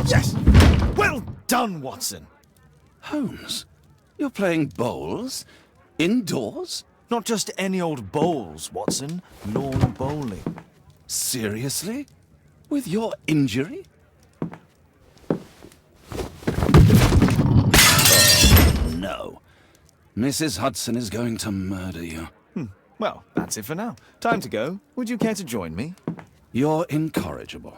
Yes! Well done, Watson! Holmes, you're playing bowls? Indoors? Not just any old bowls, Watson. Lawn bowling. Seriously? With your injury? Oh, no. Mrs. Hudson is going to murder you. Well, that's it for now. Time to go. Would you care to join me? You're incorrigible.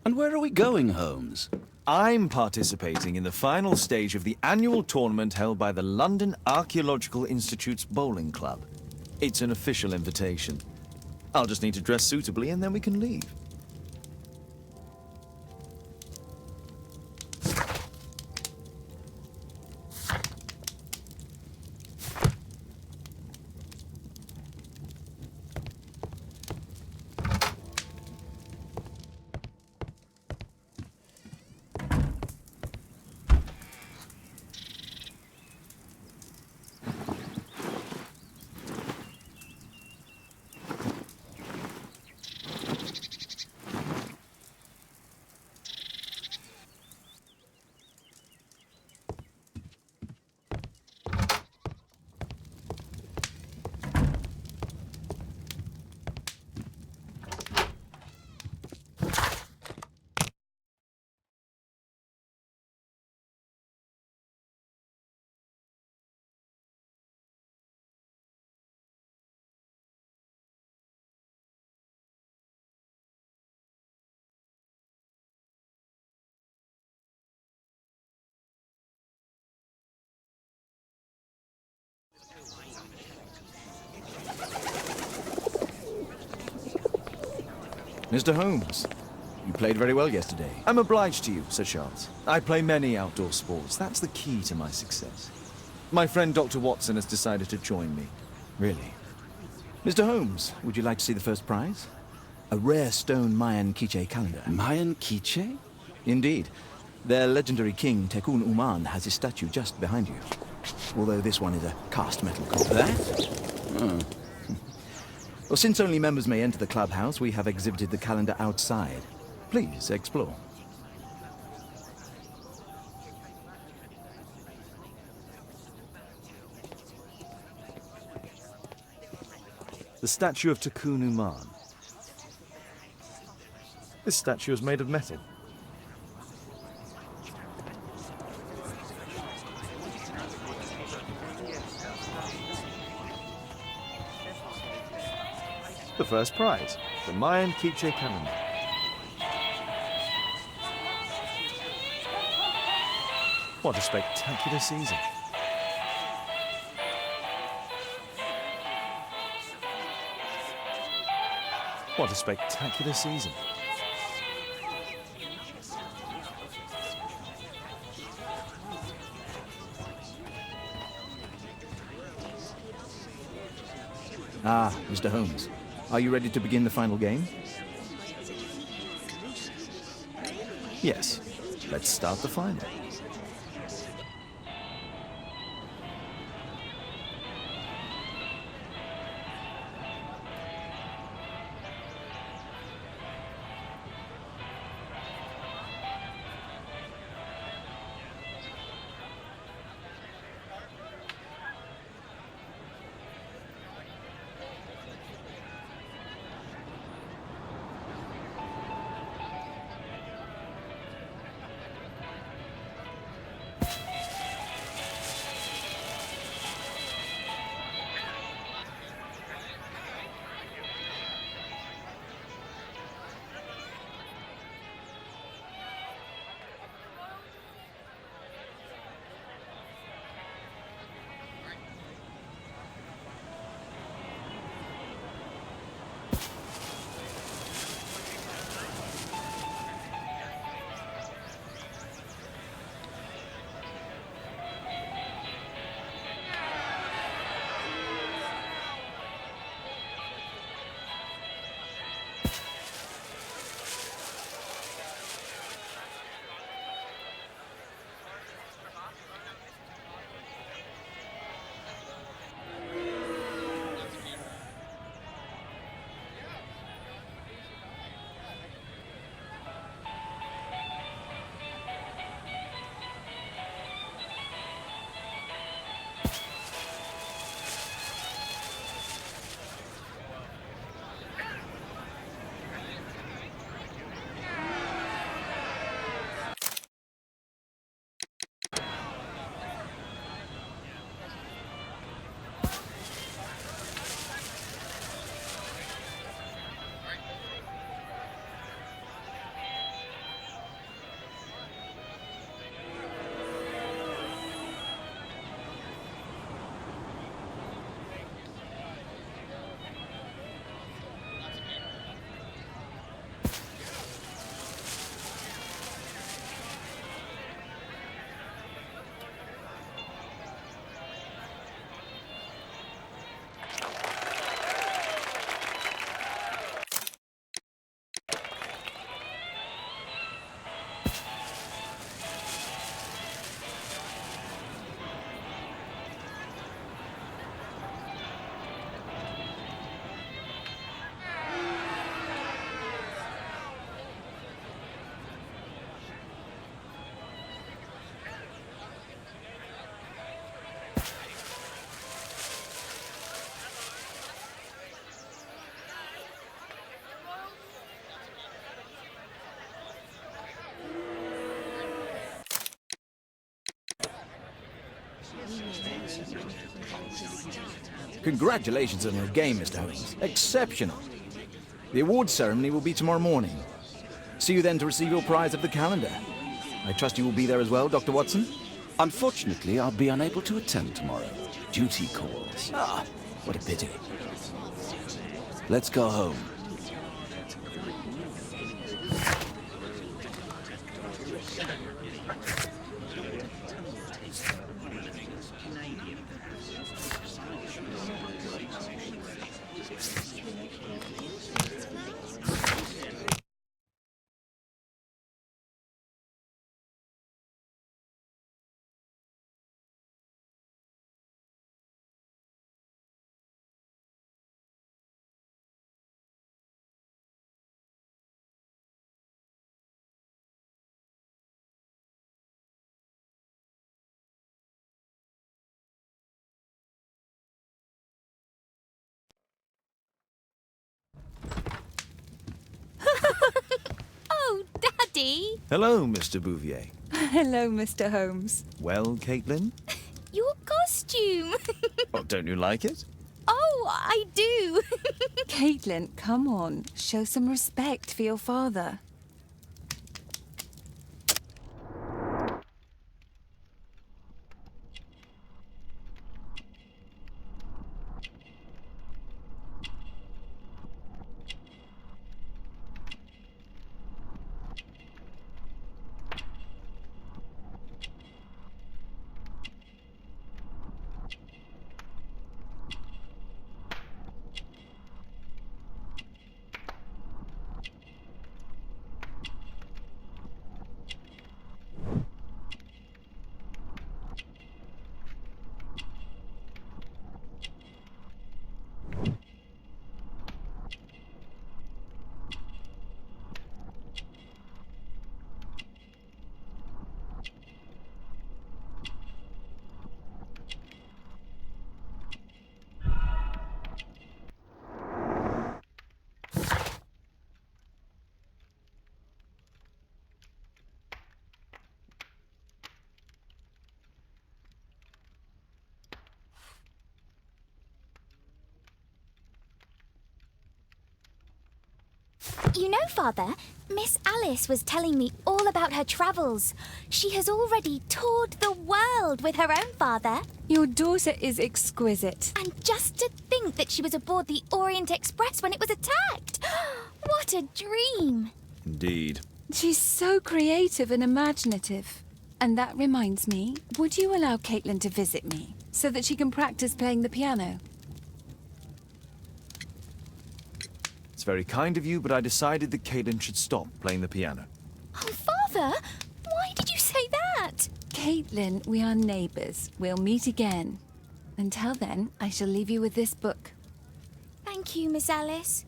And where are we going, Holmes? I'm participating in the final stage of the annual tournament held by the London Archaeological Institute's bowling club. It's an official invitation. I'll just need to dress suitably and then we can leave. Mr. Holmes, you played very well yesterday. I'm obliged to you, Sir Charles. I play many outdoor sports. That's the key to my success. My friend Dr. Watson has decided to join me. Really. Mr. Holmes, would you like to see the first prize? A rare stone Mayan quiche calendar. Mayan quiche? Indeed. Their legendary king, Tekun Uman, has his statue just behind you. Although this one is a cast metal copy. That? Oh. Well, since only members may enter the clubhouse, we have exhibited the calendar outside. Please, explore. The statue of Tekun Uman. This statue is made of metal. The first prize, the Mayan quiche calendar. What a spectacular season. What a spectacular season. Ah, Mr. Holmes. Are you ready to begin the final game? Yes. Let's start the final. Congratulations on your game, Mr. Holmes. Exceptional. The awards ceremony will be tomorrow morning. See you then to receive your prize of the calendar. I trust you will be there as well, Dr. Watson? Unfortunately, I'll be unable to attend tomorrow. Duty calls. Ah, what a pity. Let's go home. Oh, Daddy! Hello, Mr. Bouvier. Hello, Mr. Holmes. Well, Caitlin? Your costume! Oh, don't you like it? Oh, I do! Caitlin, come on. Show some respect for your father. You know, Father, Miss Alice was telling me all about her travels. She has already toured the world with her own father. Your daughter is exquisite. And just to think that she was aboard the Orient Express when it was attacked. What a dream. Indeed. She's so creative and imaginative. And that reminds me, would you allow Caitlin to visit me so that she can practice playing the piano? It's very kind of you, but I decided that Caitlin should stop playing the piano. Oh, Father, why did you say that? Caitlin, we are neighbours. We'll meet again. Until then, I shall leave you with this book. Thank you, Miss Alice.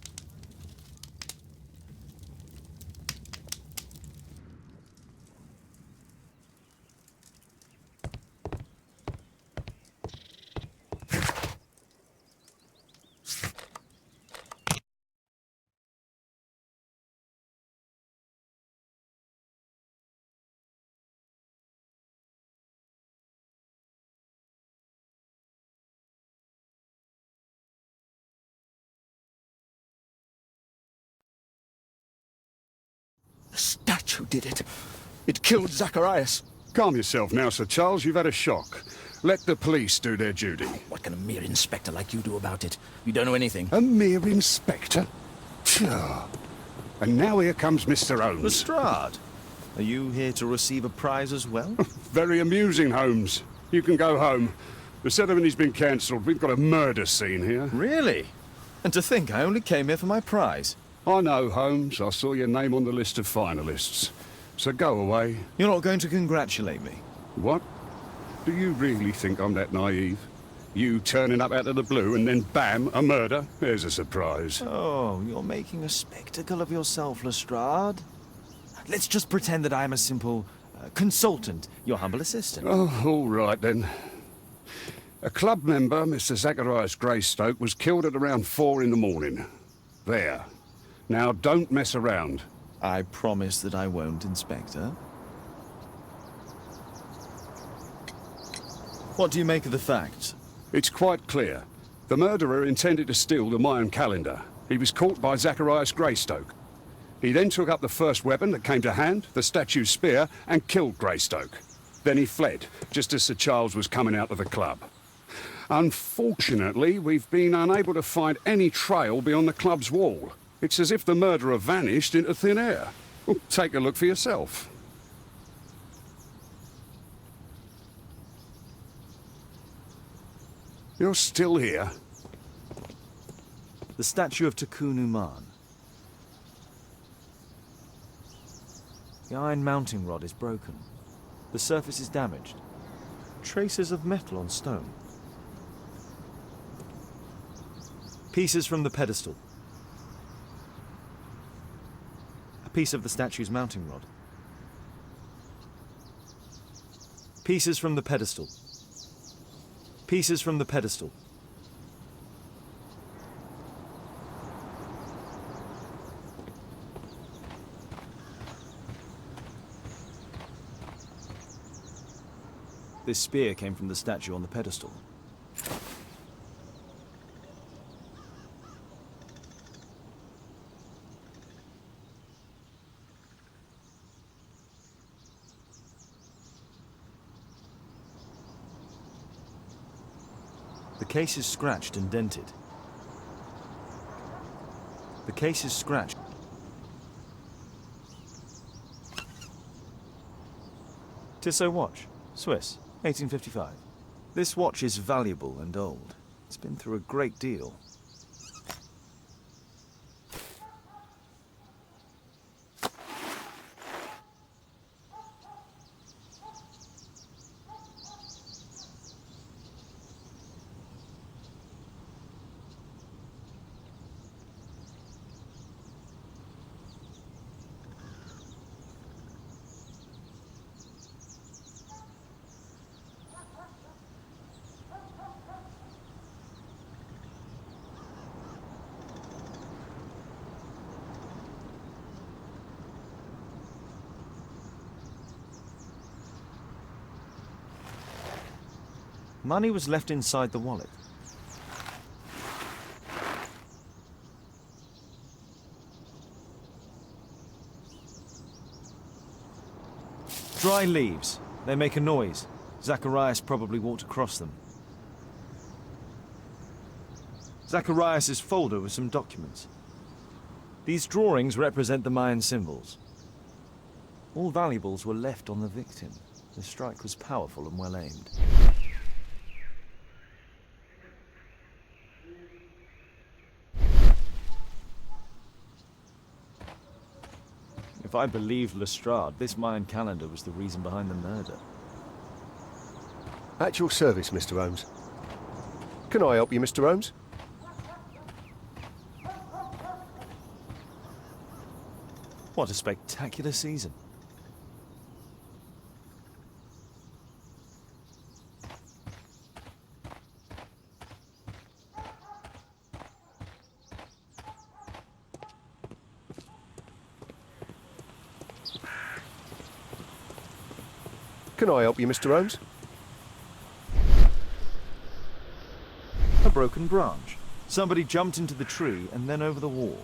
The statue did it. It killed Zacharias. Calm yourself now, Sir Charles. You've had a shock. Let the police do their duty. What can a mere inspector like you do about it? You don't know anything. A mere inspector? Phew. And now here comes Mr. Holmes. Lestrade, are you here to receive a prize as well? Very amusing, Holmes. You can go home. The ceremony's been cancelled. We've got a murder scene here. Really? And to think I only came here for my prize. I know, Holmes. I saw your name on the list of finalists. So go away. You're not going to congratulate me? What? Do you really think I'm that naive? You turning up out of the blue and then bam, a murder? There's a surprise. Oh, you're making a spectacle of yourself, Lestrade. Let's just pretend that I'm a simple consultant, your humble assistant. Oh, all right then. A club member, Mr. Zacharias Greystoke, was killed at around 4 in the morning. There. Now, don't mess around. I promise that I won't, Inspector. What do you make of the facts? It's quite clear. The murderer intended to steal the Mayan calendar. He was caught by Zacharias Greystoke. He then took up the first weapon that came to hand, the statue's spear, and killed Greystoke. Then he fled, just as Sir Charles was coming out of the club. Unfortunately, we've been unable to find any trail beyond the club's wall. It's as if the murderer vanished into thin air. Well, take a look for yourself. You're still here? The statue of Takun Uman. The iron mounting rod is broken. The surface is damaged. Traces of metal on stone. Pieces from the pedestal. A piece of the statue's mounting rod. Pieces from the pedestal. Pieces from the pedestal. This spear came from the statue on the pedestal. The case is scratched and dented. The case is scratched. Tissot watch, Swiss, 1855. This watch is valuable and old. It's been through a great deal. Money was left inside the wallet. Dry leaves. They make a noise. Zacharias probably walked across them. Zacharias's folder with some documents. These drawings represent the Mayan symbols. All valuables were left on the victim. The strike was powerful and well aimed. If I believed Lestrade, this Mayan calendar was the reason behind the murder. At your service, Mr. Holmes. Can I help you, Mr. Holmes? What a spectacular season. Can I help you, Mr. Holmes? A broken branch. Somebody jumped into the tree and then over the wall.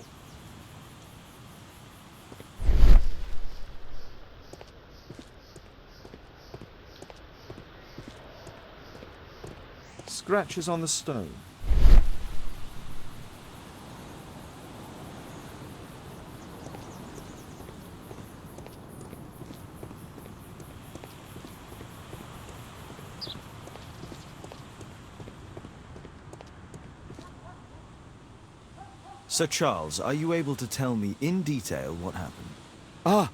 Scratches on the stone. Sir Charles, are you able to tell me in detail what happened? Ah,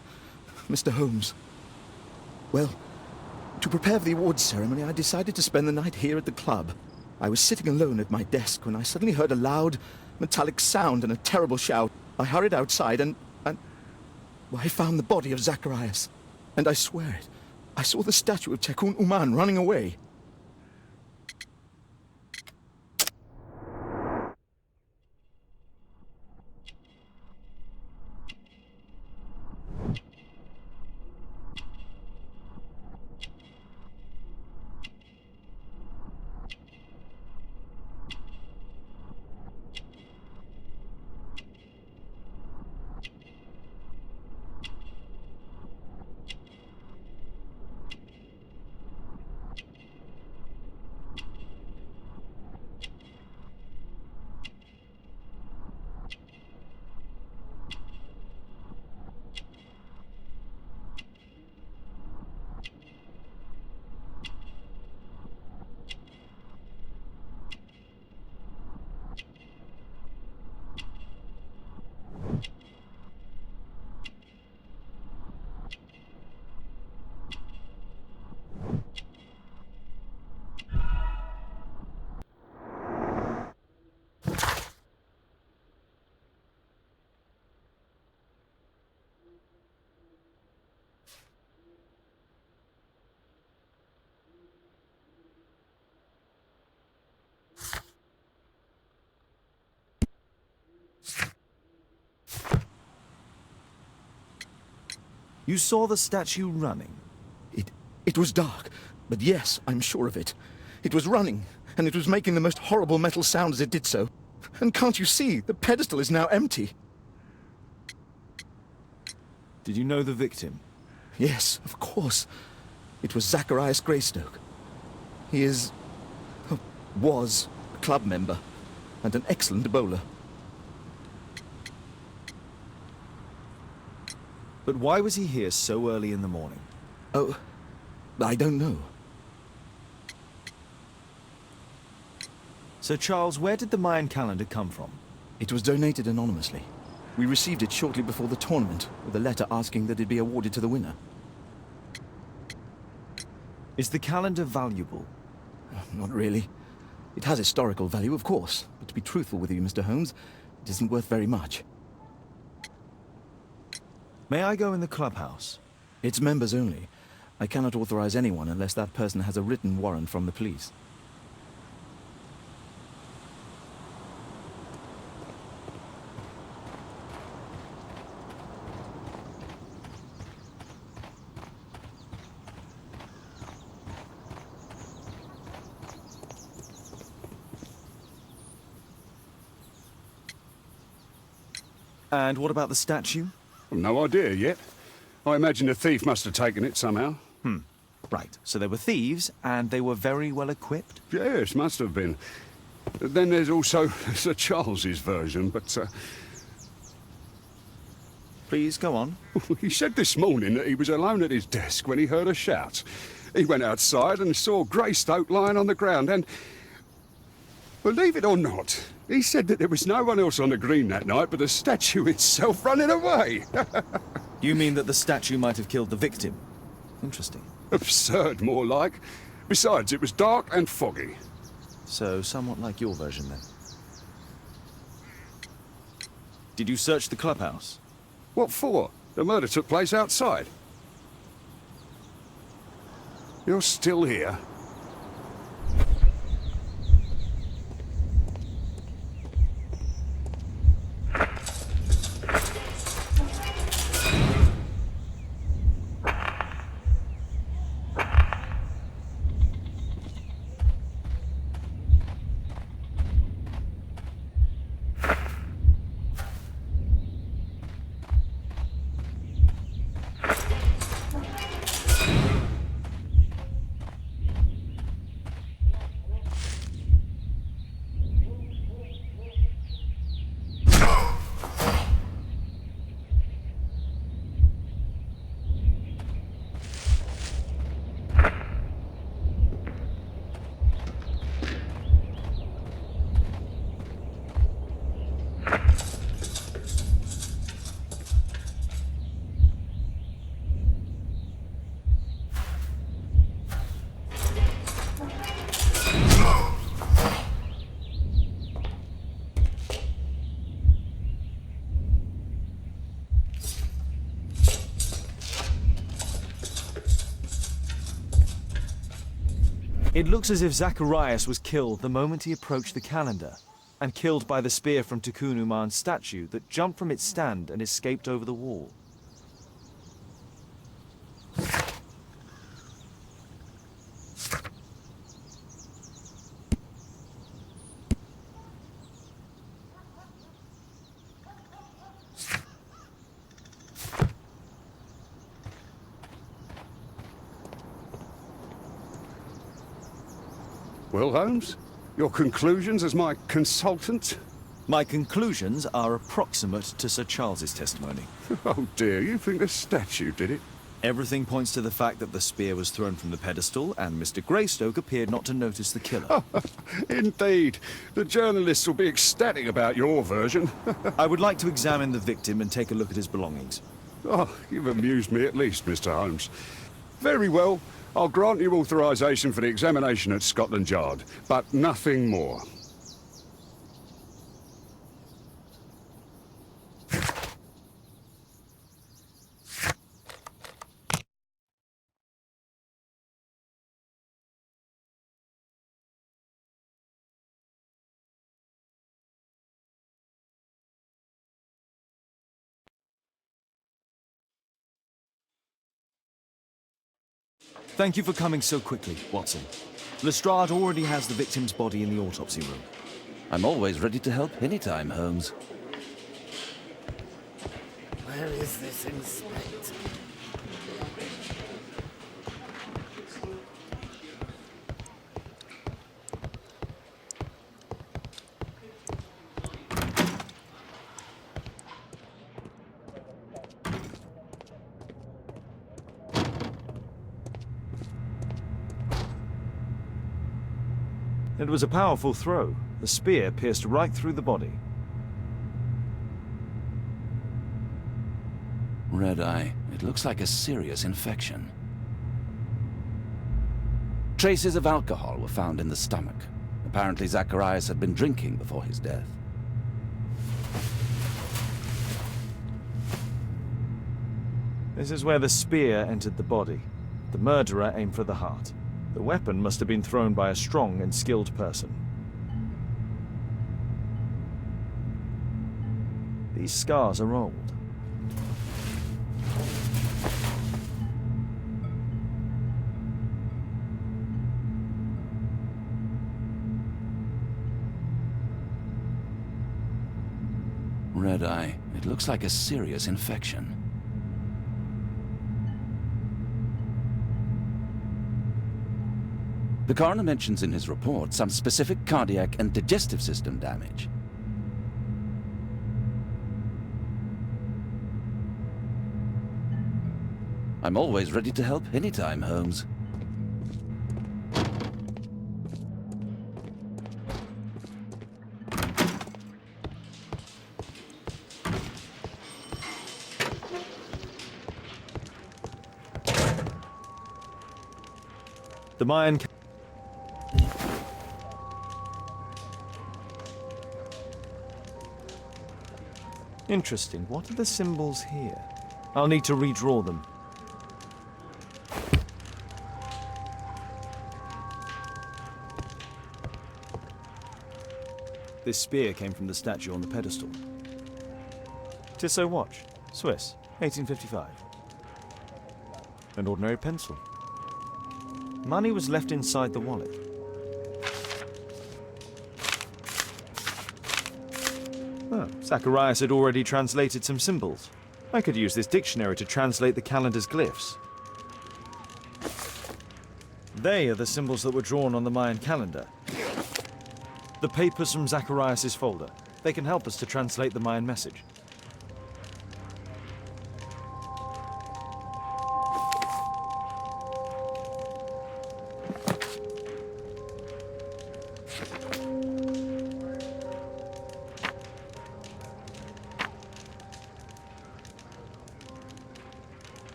Mr. Holmes. Well, to prepare for the awards ceremony, I decided to spend the night here at the club. I was sitting alone at my desk when I suddenly heard a loud, metallic sound and a terrible shout. I hurried outside and well, I found the body of Zacharias. And I swear it, I saw the statue of Tekun Uman running away. You saw the statue running? It was dark, but yes, I'm sure of it. It was running, and it was making the most horrible metal sound as it did so. And can't you see, the pedestal is now empty? Did you know the victim? Yes, of course. It was Zacharias Greystoke. He was a club member, and an excellent bowler. But why was he here so early in the morning? Oh, I don't know. Sir Charles, where did the Mayan calendar come from? It was donated anonymously. We received it shortly before the tournament, with a letter asking that it be awarded to the winner. Is the calendar valuable? Not really. It has historical value, of course, but to be truthful with you, Mr. Holmes, it isn't worth very much. May I go in the clubhouse? It's members only. I cannot authorize anyone unless that person has a written warrant from the police. And what about the statue? No idea yet. I imagine the thief must have taken it somehow. Right, so they were thieves, and they were very well equipped? Yes, must have been. Then there's also Sir Charles's version, but Please, go on. he said this morning that he was alone at his desk when he heard a shout. He went outside and saw Greystoke lying on the ground and, believe it or not, he said that there was no one else on the green that night but the statue itself running away. You mean that the statue might have killed the victim? Interesting. Absurd, more like. Besides, it was dark and foggy. So, somewhat like your version, then. Did you search the clubhouse? What for? The murder took place outside. You're still here? It looks as if Zacharias was killed the moment he approached the calendar, and killed by the spear from Tikkun Uman's statue that jumped from its stand and escaped over the wall. Well, Holmes, your conclusions as my consultant? My conclusions are approximate to Sir Charles's testimony. Oh dear, you think the statue did it? Everything points to the fact that the spear was thrown from the pedestal, and Mr. Greystoke appeared not to notice the killer. Indeed. The journalists will be ecstatic about your version. I would like to examine the victim and take a look at his belongings. Oh, you've amused me at least, Mr. Holmes. Very well. I'll grant you authorization for the examination at Scotland Yard, but nothing more. Thank you for coming so quickly, Watson. Lestrade already has the victim's body in the autopsy room. I'm always ready to help anytime, Holmes. Where is this inspector? It was a powerful throw. The spear pierced right through the body. Red eye. It looks like a serious infection. Traces of alcohol were found in the stomach. Apparently Zacharias had been drinking before his death. This is where the spear entered the body. The murderer aimed for the heart. The weapon must have been thrown by a strong and skilled person. These scars are old. Red eye. It looks like a serious infection. The coroner mentions in his report some specific cardiac and digestive system damage. I'm always ready to help anytime, Holmes. The Mayan... Interesting. What are the symbols here? I'll need to redraw them. This spear came from the statue on the pedestal. Tissot watch. Swiss. 1855. An ordinary pencil. Money was left inside the wallet. Oh, Zacharias had already translated some symbols. I could use this dictionary to translate the calendar's glyphs. They are the symbols that were drawn on the Mayan calendar. The papers from Zacharias' folder. They can help us to translate the Mayan message.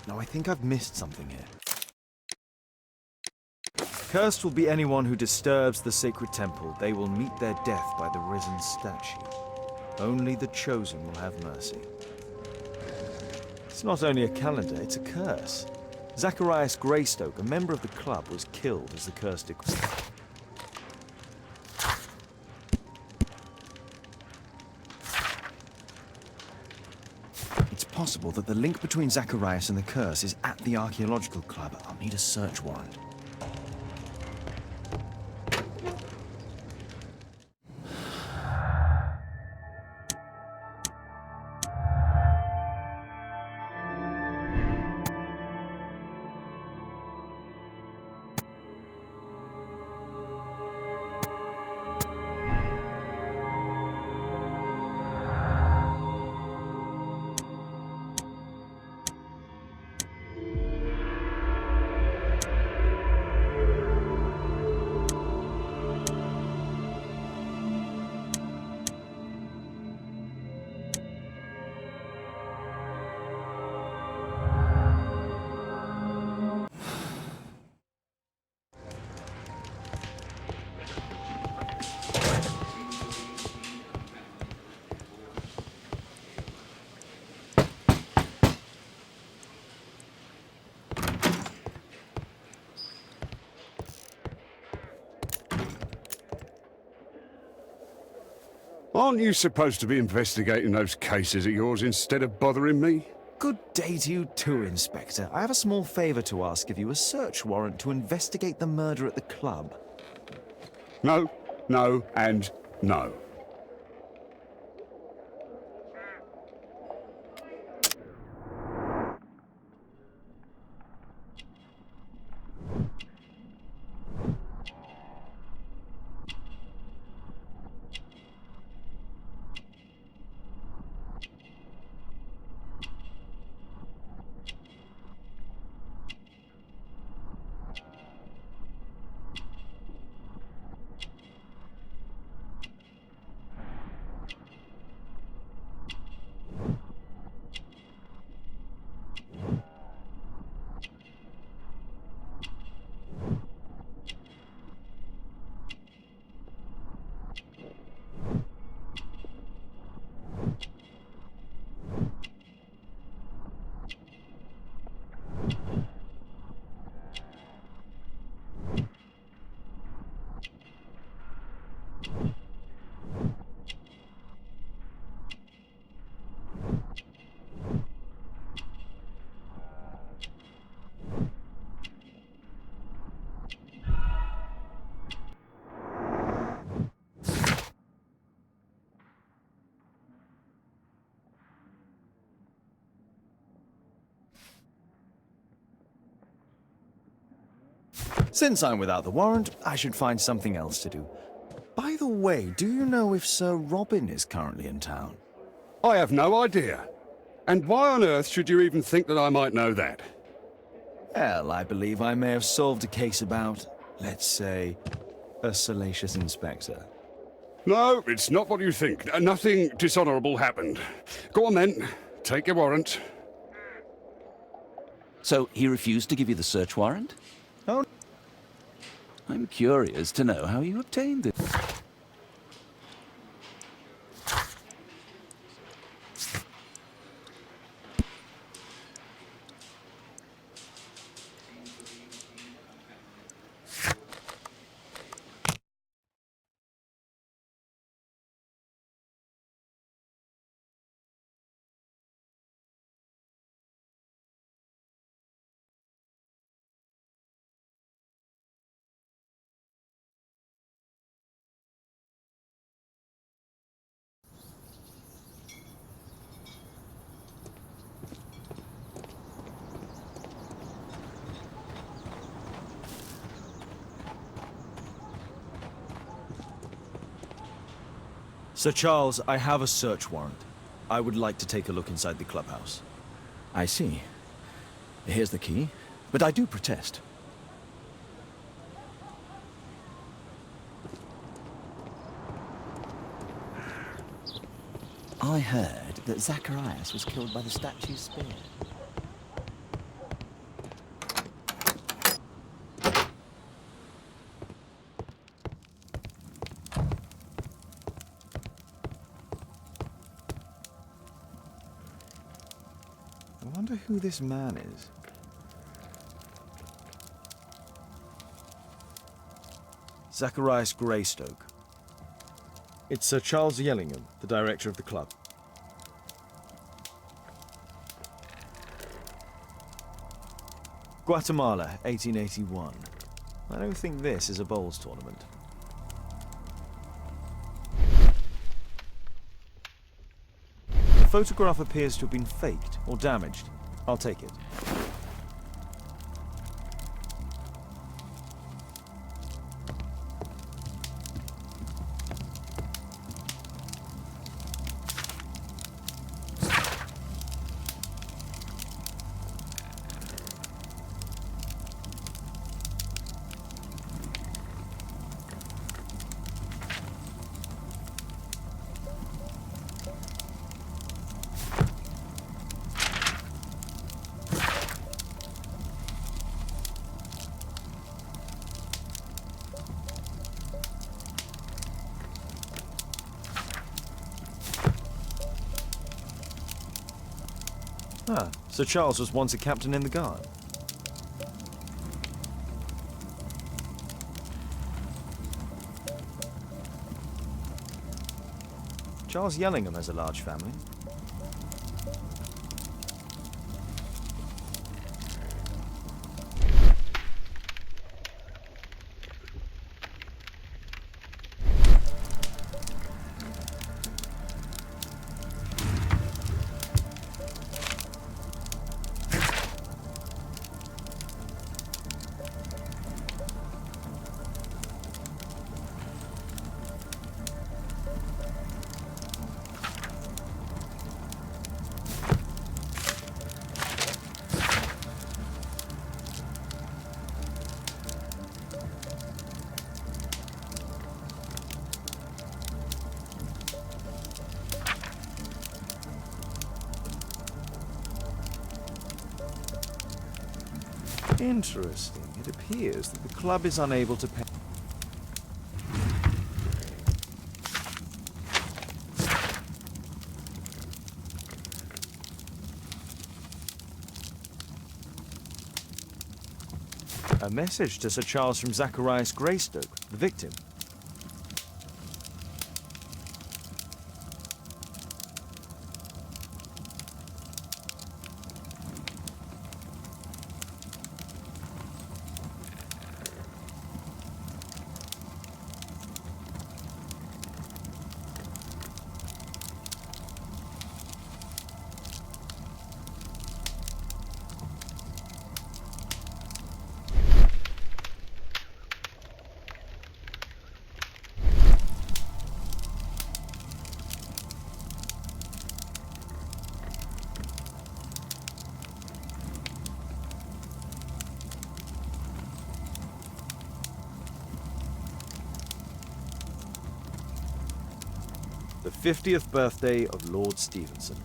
No, I think I've missed something here. Cursed will be anyone who disturbs the sacred temple. They will meet their death by the risen statue. Only the chosen will have mercy. It's not only a calendar, it's a curse. Zacharias Greystoke, a member of the club, was killed as the curse decreed. It's possible that the link between Zacharias and the curse is at the archaeological club. I'll need a search warrant. Aren't you supposed to be investigating those cases of yours instead of bothering me? Good day to you too, Inspector. I have a small favor to ask of you, a search warrant to investigate the murder at the club. No, no, and no. Since I'm without the warrant, I should find something else to do. By the way, do you know if Sir Robin is currently in town? I have no idea. And why on earth should you even think that I might know that? Well, I believe I may have solved a case about, let's say, a salacious inspector. No, it's not what you think. Nothing dishonorable happened. Go on then. Take your warrant. So he refused to give you the search warrant? Oh. I'm curious to know how you obtained it. Sir Charles, I have a search warrant. I would like to take a look inside the clubhouse. I see. Here's the key, but I do protest. I heard that Zacharias was killed by the statue's spear. I wonder who this man is. Zacharias Greystoke. It's Sir Charles Yellingham, the director of the club. Guatemala, 1881. I don't think this is a bowls tournament. The photograph appears to have been faked or damaged. I'll take it. Ah, Sir Charles was once a captain in the guard. Charles Yellingham has a large family. Interesting. It appears that the club is unable to pay. A message to Sir Charles from Zacharias Greystoke, the victim. The 50th birthday of Lord Stevenson.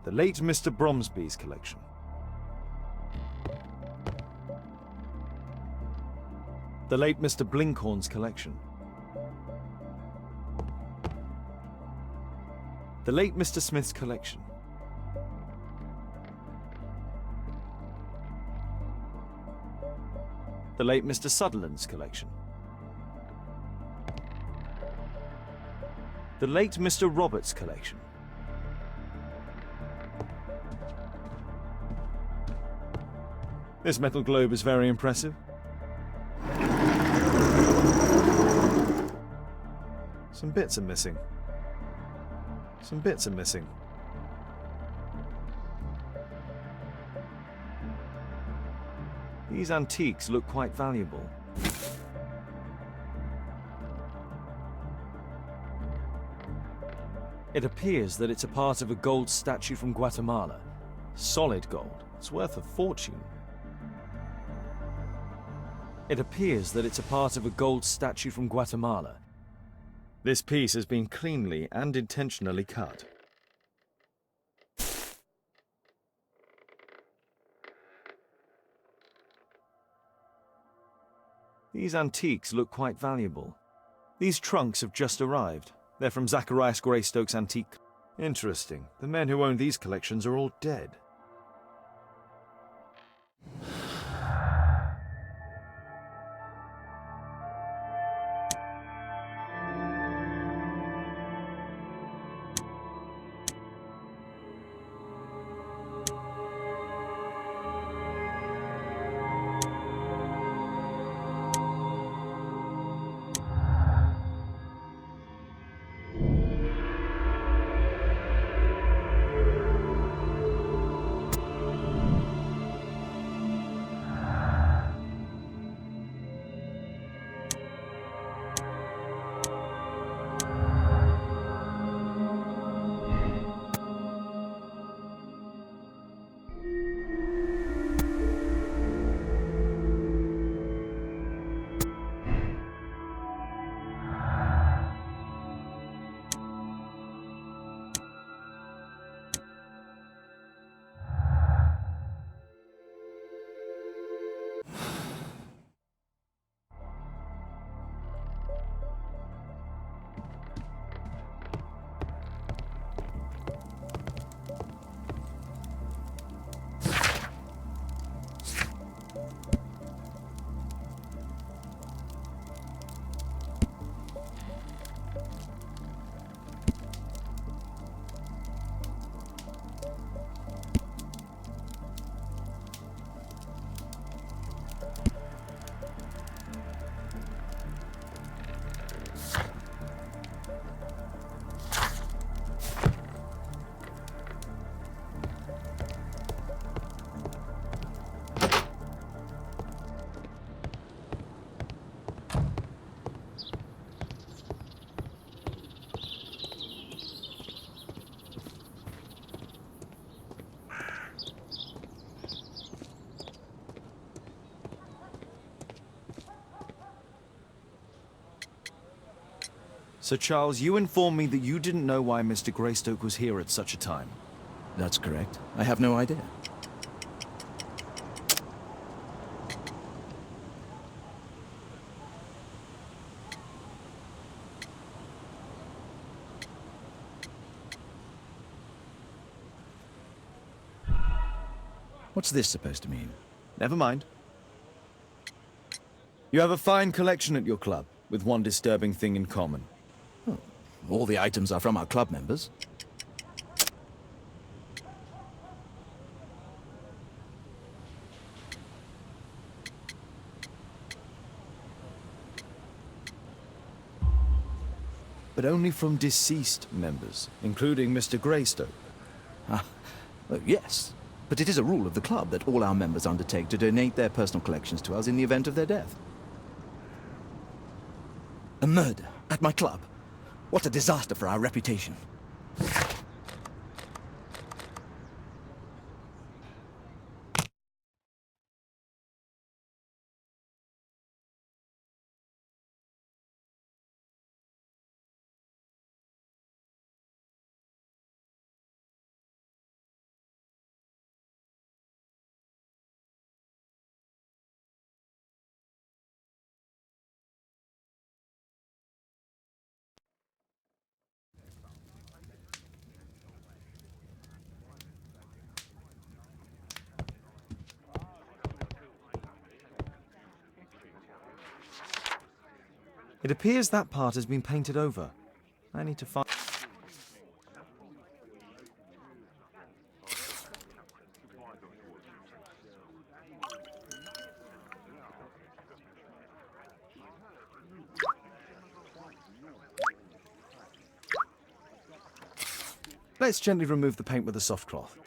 The late Mr. Bromsby's collection. The late Mr. Blinkhorn's collection. The late Mr. Smith's collection. The late Mr. Sutherland's collection. The late Mr. Roberts' collection. This metal globe is very impressive. Some bits are missing. Some bits are missing. These antiques look quite valuable. It appears that it's a part of a gold statue from Guatemala. Solid gold. It's worth a fortune. It appears that it's a part of a gold statue from Guatemala. This piece has been cleanly and intentionally cut. These antiques look quite valuable. These trunks have just arrived. They're from Zacharias Greystoke's antique. Interesting. The men who own these collections are all dead. Sir Charles, you informed me that you didn't know why Mr. Greystoke was here at such a time. That's correct. I have no idea. What's this supposed to mean? Never mind. You have a fine collection at your club, with one disturbing thing in common. All the items are from our club members. But only from deceased members, including Mr. Greystoke. Yes. But it is a rule of the club that all our members undertake to donate their personal collections to us in the event of their death. A murder at my club. What a disaster for our reputation. It appears that part has been painted over. I need to find... Let's gently remove the paint with a soft cloth.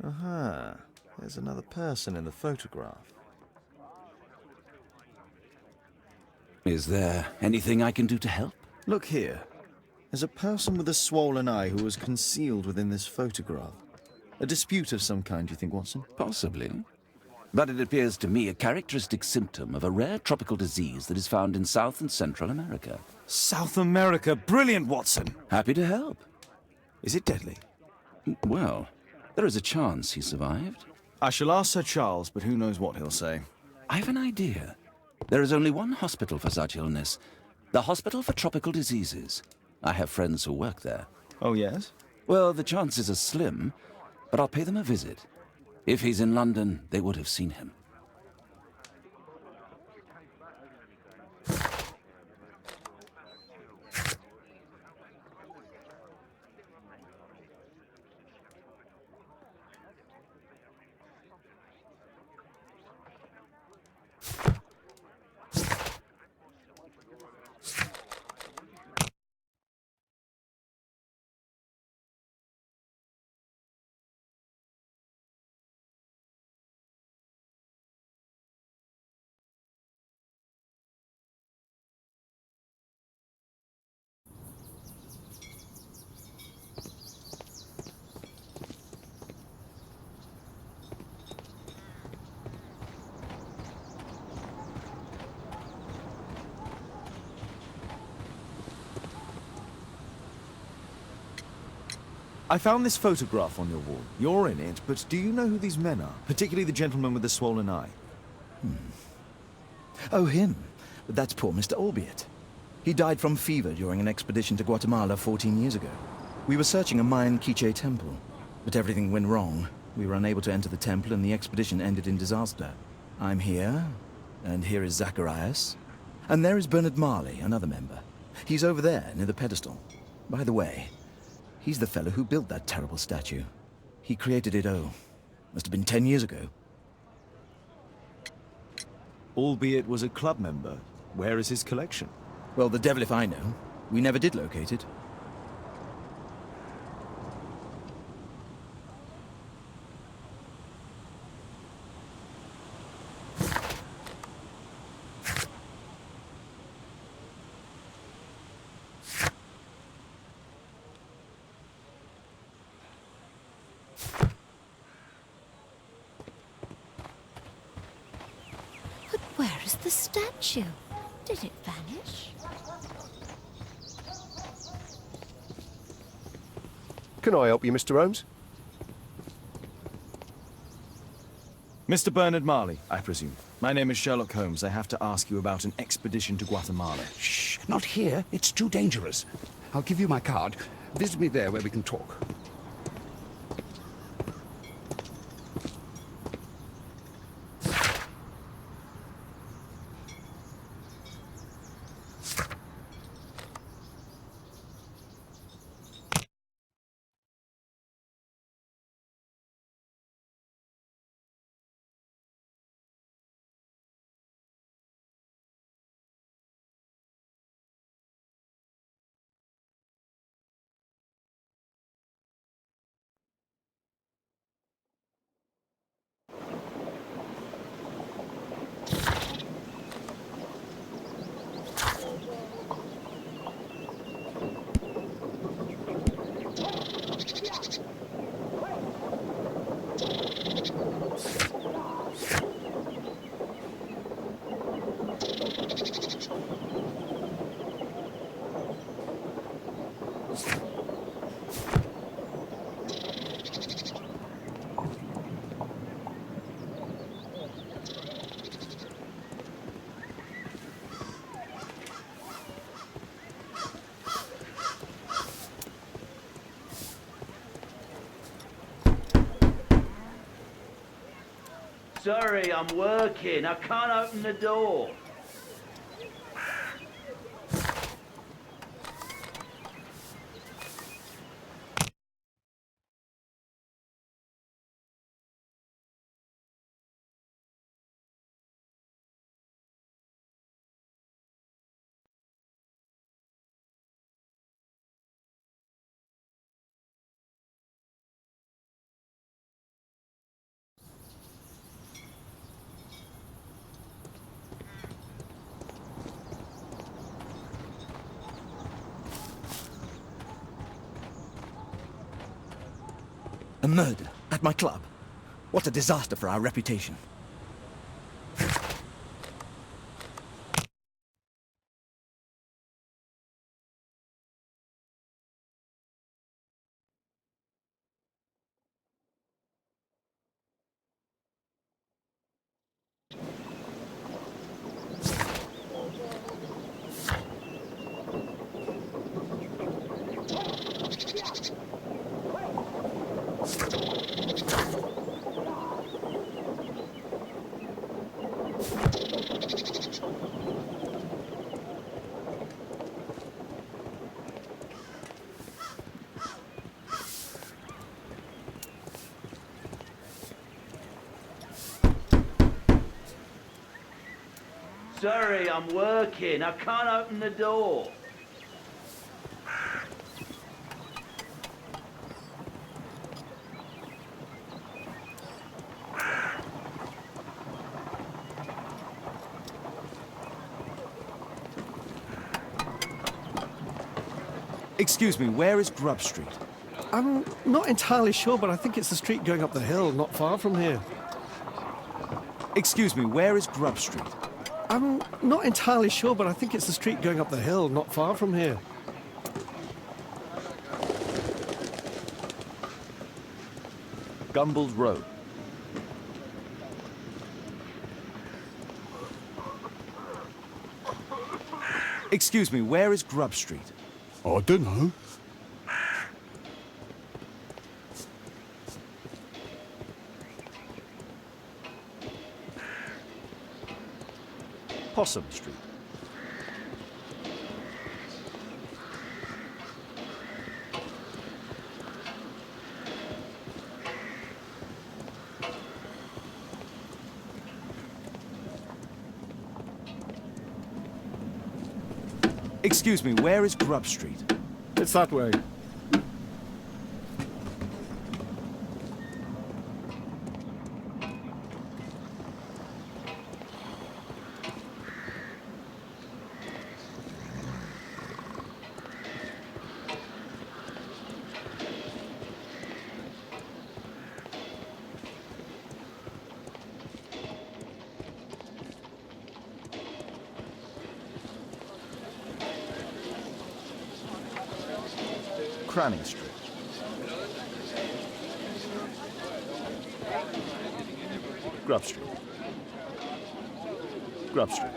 Aha, there's another person in the photograph. Is there anything I can do to help? Look here. There's a person with a swollen eye who was concealed within this photograph. A dispute of some kind, you think, Watson? Possibly. But it appears to me a characteristic symptom of a rare tropical disease that is found in South and Central America. South America! Brilliant, Watson! Happy to help. Is it deadly? Well, there is a chance he survived. I shall ask Sir Charles, but who knows what he'll say. I have an idea. There is only one hospital for such illness. The Hospital for Tropical Diseases. I have friends who work there. Oh, yes? Well, the chances are slim, but I'll pay them a visit. If he's in London, they would have seen him. I found this photograph on your wall. You're in it, but do you know who these men are? Particularly the gentleman with the swollen eye. Oh, him. But that's poor Mr. Albeit. He died from fever during an expedition to Guatemala 14 years ago. We were searching a Mayan Quiche temple, but everything went wrong. We were unable to enter the temple and the expedition ended in disaster. I'm here, and here is Zacharias. And there is Bernard Marley, another member. He's over there, near the pedestal. By the way, he's the fellow who built that terrible statue. He created it, must have been 10 years ago. Albeit was a club member. Where is his collection? Well, the devil if I know. We never did locate it. But where is the statue? Did it vanish? Can I help you, Mr. Holmes? Mr. Bernard Marley, I presume. My name is Sherlock Holmes. I have to ask you about an expedition to Guatemala. Shh, not here. It's too dangerous. I'll give you my card. Visit me there where we can talk. Sorry, I'm working. I can't open the door. A murder at my club. What a disaster for our reputation. Sorry, I'm working. I can't open the door. Excuse me, where is Grub Street? I'm not entirely sure, but I think it's the street going up the hill, not far from here. Excuse me, where is Grub Street? I'm not entirely sure, but I think it's the street going up the hill, not far from here. Gumballs Road. Excuse me, where is Grub Street? I don't know. Possum Street. Excuse me, where is Grub Street? It's that way. Cranny Street. Grub Street. Grub Street.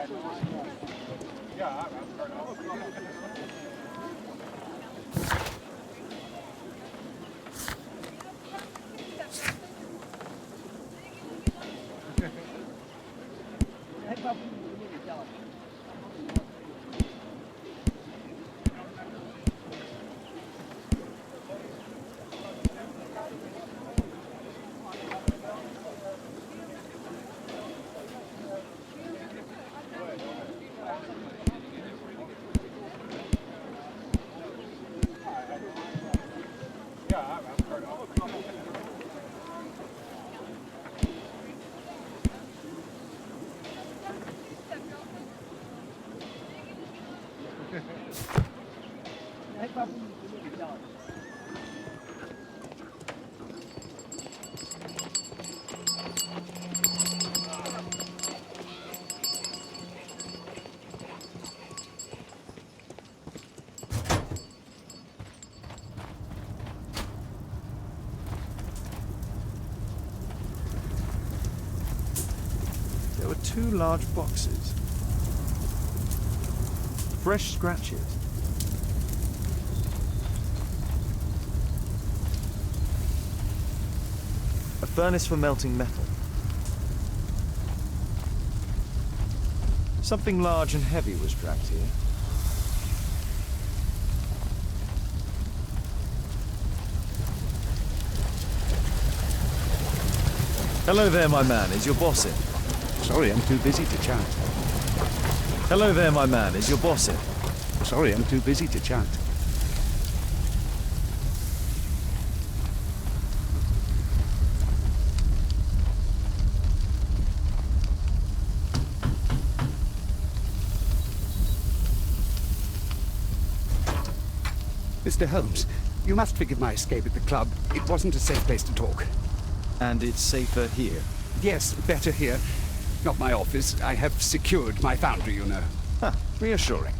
There were 2 large boxes. Fresh scratches. A furnace for melting metal. Something large and heavy was dragged here. Hello there, my man. Is your boss in? Sorry, I'm too busy to chat. Hello there, my man. Is your boss in? Sorry, I'm too busy to chat. Mr. Holmes, you must forgive my escape at the club. It wasn't a safe place to talk. And it's safer here? Yes, better here. Not my office. I have secured my foundry, you know. Huh, reassuring.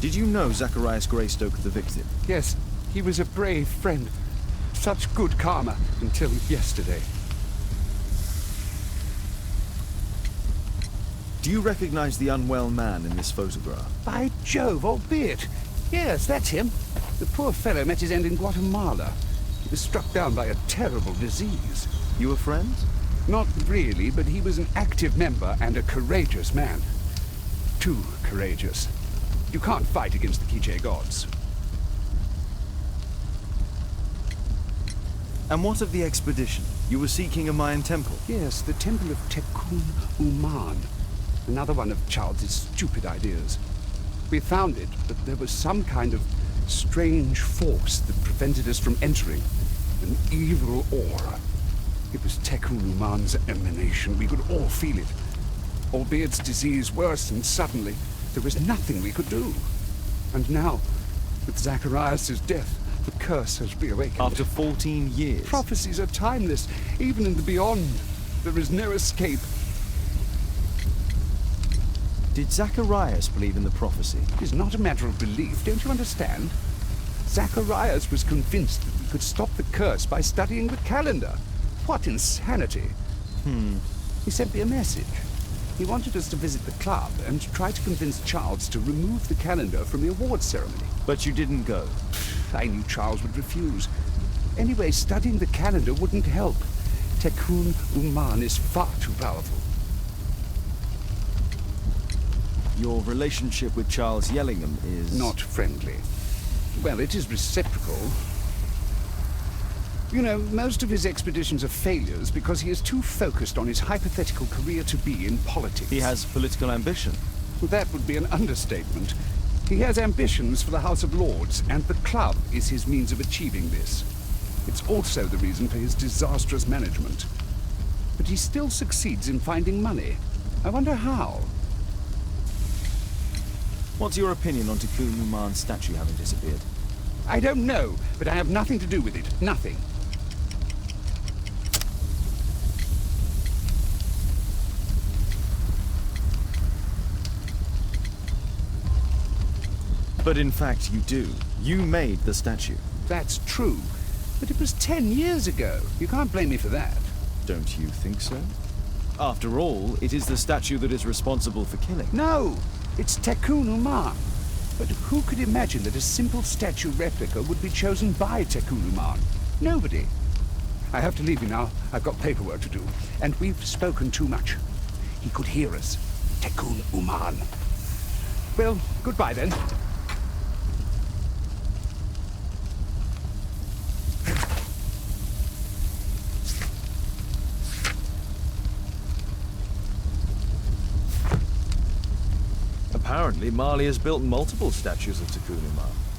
Did you know Zacharias Greystoke, the victim? Yes, he was a brave friend. Such good karma until yesterday. Do you recognize the unwell man in this photograph? By Jove, albeit. Yes, that's him. The poor fellow met his end in Guatemala. He was struck down by a terrible disease. You were friends? Not really, but he was an active member and a courageous man. Too courageous. You can't fight against the Quiche gods. And what of the expedition? You were seeking a Mayan temple? Yes, the temple of Tekun Uman. Another one of Charles's stupid ideas. We found it, but there was some kind of strange force that prevented us from entering. An evil aura. It was Tekun Uman's emanation. We could all feel it. Albeit its disease worsened suddenly, there was nothing we could do. And now, with Zacharias' death, the curse has reawakened. After 14 years? Prophecies are timeless. Even in the beyond, there is no escape. Did Zacharias believe in the prophecy? It is not a matter of belief, don't you understand? Zacharias was convinced that we could stop the curse by studying the calendar. What insanity! He sent me a message. He wanted us to visit the club and try to convince Charles to remove the calendar from the awards ceremony. But you didn't go? I knew Charles would refuse. Anyway, studying the calendar wouldn't help. Tekun Uman is far too powerful. Your relationship with Charles Yellingham is... not friendly. Well, it is reciprocal. You know, most of his expeditions are failures because he is too focused on his hypothetical career to be in politics. He has political ambition. That would be an understatement. He has ambitions for the House of Lords, and the club is his means of achieving this. It's also the reason for his disastrous management. But he still succeeds in finding money. I wonder how. What's your opinion on Tekun Uman's statue having disappeared? I don't know, but I have nothing to do with it. Nothing. But in fact, you do. You made the statue. That's true. But it was 10 years ago. You can't blame me for that. Don't you think so? After all, it is the statue that is responsible for killing. No, it's Tekun Uman. But who could imagine that a simple statue replica would be chosen by Tekun Uman? Nobody. I have to leave you now. I've got paperwork to do. And we've spoken too much. He could hear us. Tekun Uman. Well, goodbye then. Apparently, Marley has built multiple statues of Tekun Uman.